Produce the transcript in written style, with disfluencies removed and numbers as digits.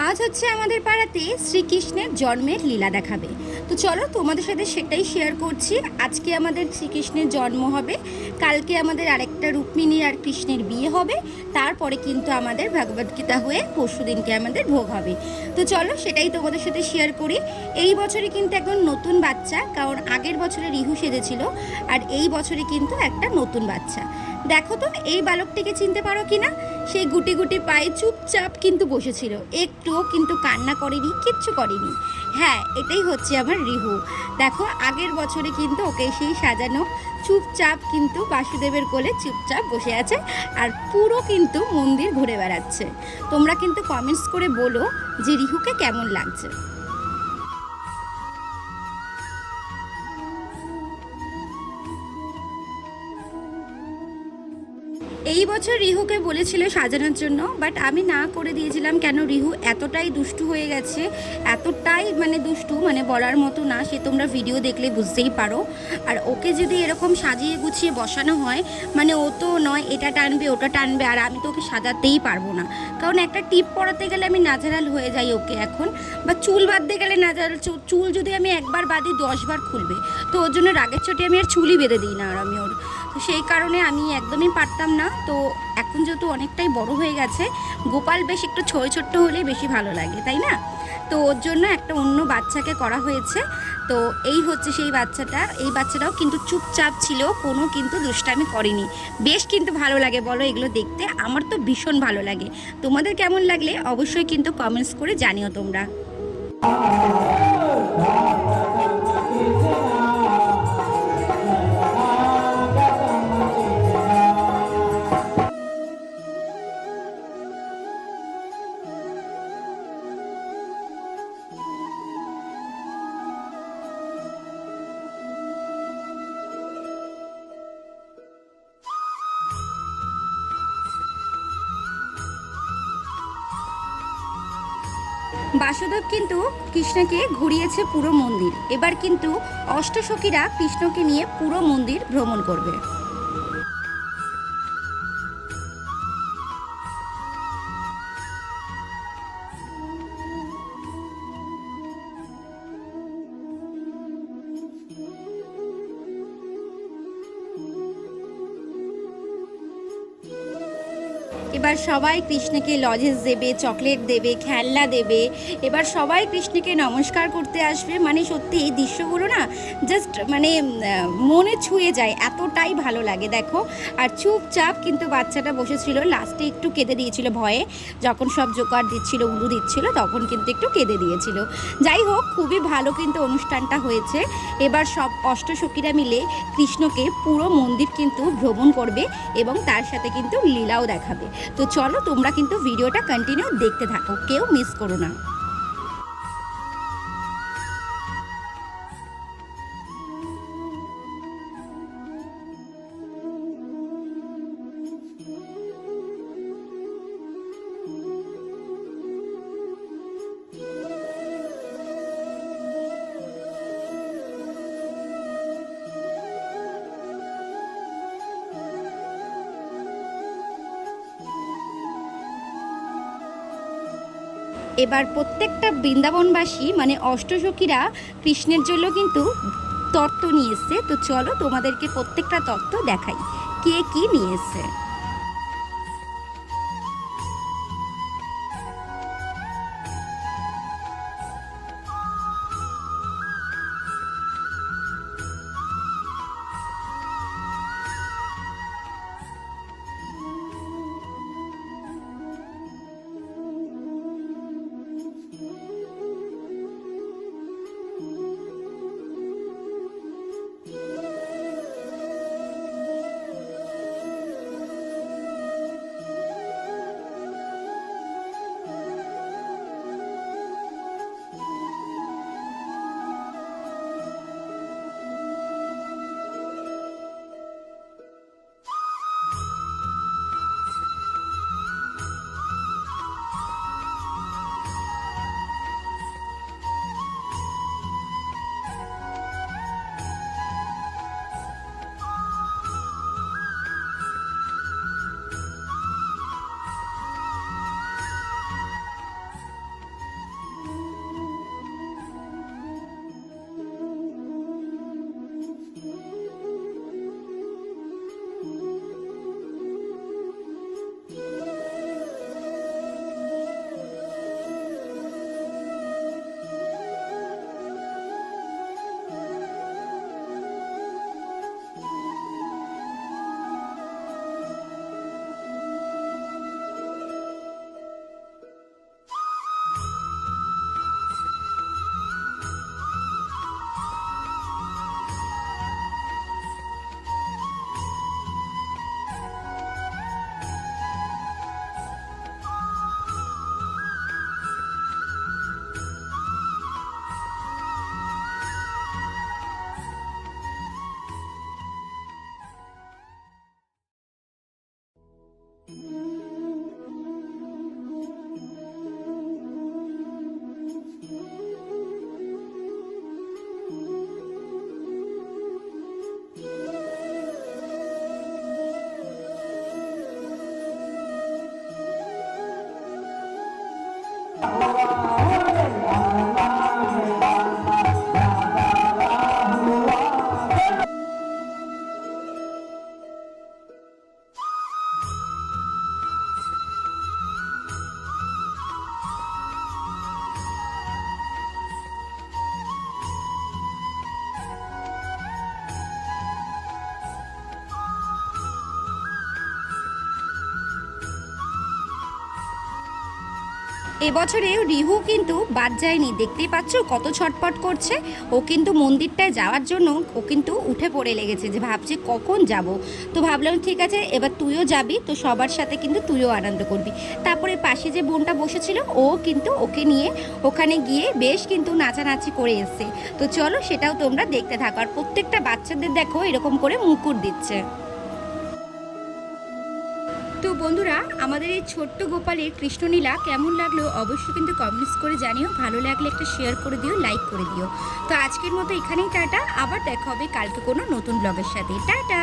আজ হচ্ছে আমাদের পাড়াতে শ্রীকৃষ্ণের জন্মের লীলা দেখাবে। তো চলো তোমাদের সাথে সেটাই শেয়ার করছি। আজকে আমাদের শ্রীকৃষ্ণের জন্ম হবে, কালকে আমাদের আরেকটা রুক্মিণী আর কৃষ্ণের বিয়ে হবে, তারপরে কিন্তু আমাদের ভগবদ্গীতা হয়ে পরশু দিনকে আমাদের ভোগ হবে। তো চলো সেটাই তোমাদের সাথে শেয়ার করি। এই বছরে কিন্তু একদম নতুন বাচ্চা, কারণ আগের বছরে রিহু সেজেছিল, আর এই বছরে কিন্তু একটা নতুন বাচ্চা। দেখো তো এই বালকটিকে চিনতে পারো কিনা? সেই গুটি গুটি পায়ে চুপচাপ কিন্তু বসেছিল, একটুও কিন্তু কান্না করেনি, কিচ্ছু করেনি। হ্যাঁ, এটাই হচ্ছে আমার রিহু। দেখো আগের বছরে কিন্তু ওকে সেই সাজানো, চুপচাপ কিন্তু বাসুদেবের কোলে চুপচাপ বসে আছে, আর পুরো কিন্তু মন্দির ঘুরে বেড়াচ্ছে। তোমরা কিন্তু কমেন্টস করে বলো যে রিহুকে কেমন লাগছে। এই বছর রিহুকে বলেছিল সাজানোর জন্য, বাট আমি না করে দিয়েছিলাম। কেন, রিহু এতটাই দুষ্টু হয়ে গেছে, এতটাই মানে দুষ্টু, মানে বলার মতো না। সে তোমরা ভিডিও দেখলে বুঝতেই পারো। আর ওকে যদি এরকম সাজিয়ে গুছিয়ে বসানো হয়, মানে ও তো নয় এটা টানবে ওটা টানবে, আর আমি তো ওকে সাজাতেই পারবো না। কারণ একটা টিপ পরাতে গেলে আমি নাজারাল হয়ে যাই ওকে এখন, বা চুল বাঁধতে গেলে নাজারাল। চুল যদি আমি একবার বাঁধি 10বার খুলবে। তো ওর জন্য রাগের চোটে আমি আর চুলই বেঁধে দিই না আর আমি ওর। তো সেই কারণে আমি একদমই পারতাম না। তো এখন যেহেতু অনেকটাই বড় হয়ে গেছে, গোপাল বেশ একটু ছোট্ট হলেই বেশি ভালো লাগে, তাই না? তো ওর জন্য একটা অন্য বাচ্চাকে করা হয়েছে। তো এই হচ্ছে সেই বাচ্চাটা। এই বাচ্চাটাও কিন্তু চুপচাপ ছিল, কোনো কিন্তু দুষ্টামি করেনি। বেশ কিন্তু ভালো লাগে বলো এগুলো দেখতে? আমার তো ভীষণ ভালো লাগে। তোমাদের কেমন লাগলে অবশ্যই কিন্তু কমেন্টস করে জানিও তোমরা। বাসুদেব কিন্তু কৃষ্ণকে ঘুরিয়েছে পুরো মন্দির। এবার কিন্তু অষ্টসখীরা কৃষ্ণকে নিয়ে পুরো মন্দির ভ্রমণ করবে। এবার সবাই কৃষ্ণকে লজেস দেবে, চকলেট দেবে, খেলনা দেবে। এবার সবাই কৃষ্ণকে নমস্কার করতে আসবে। মানে সত্যি এই দৃশ্যগুলো না জাস্ট মানে মনে ছুঁয়ে যায়, এতটাই ভালো লাগে দেখো। আর চুপচাপ কিন্তু বাচ্চাটা বসেছিল, লাস্টে একটু কেঁদে দিয়েছিল ভয়ে, যখন সব জোকার দিচ্ছিল, উলু দিচ্ছিল, তখন কিন্তু একটু কেঁদে দিয়েছিল। যাই হোক, খুবই ভালো কিন্তু অনুষ্ঠানটা হয়েছে। এবার সব অষ্টসখীরা মিলে কৃষ্ণকে পুরো মন্দির কিন্তু ভ্রমণ করবে, এবং তার সাথে কিন্তু লীলাও দেখাবে। তো চলো তোমরা কিন্তু ভিডিওটা কন্টিনিউ দেখতে থাকো, কেউ মিস করো না। এবার প্রত্যেকটা বৃন্দাবনবাসী মানে অষ্টসখীরা কৃষ্ণের জন্য কিন্তু তত্ত্ব নিয়ে এসছে। তো চলো তোমাদেরকে প্রত্যেকটা তত্ত্ব দেখাই কে কি নিয়ে এসছে। এবছরেও রিহু কিন্তু বাদ যায়নি, দেখতেই পাচ্ছ কত ছটপট করছে। ও কিন্তু মন্দিরটায় যাওয়ার জন্য ও কিন্তু উঠে পড়ে লেগেছে, যে ভাবছে কখন যাব। তো ভাবলাম ঠিক আছে এবার তুইও যাবি, তো সবার সাথে কিন্তু তুইও আনন্দ করবি। তারপরে পাশে যে বোনটা বসেছিল ও কিন্তু ওকে নিয়ে ওখানে গিয়ে বেশ কিন্তু নাচানাচি করে এসছে। তো চলো সেটাও তোমরা দেখতে থাকো। আর প্রত্যেকটা বাচ্চাদের দেখো এরকম করে মুকুট দিচ্ছে। তো বন্ধুরা, আমাদের এই ছোট্ট গোপালের কৃষ্ণলীলা কেমন লাগলো অবশ্যই কিন্তু কমেন্টস করে জানিও। ভালো লাগলে একটা শেয়ার করে দিও, লাইক করে দিও। তো আজকের মতো এখানেই টাটা, আবার দেখা হবে কালকে কোনো নতুন ব্লগের সাথে। টাটা।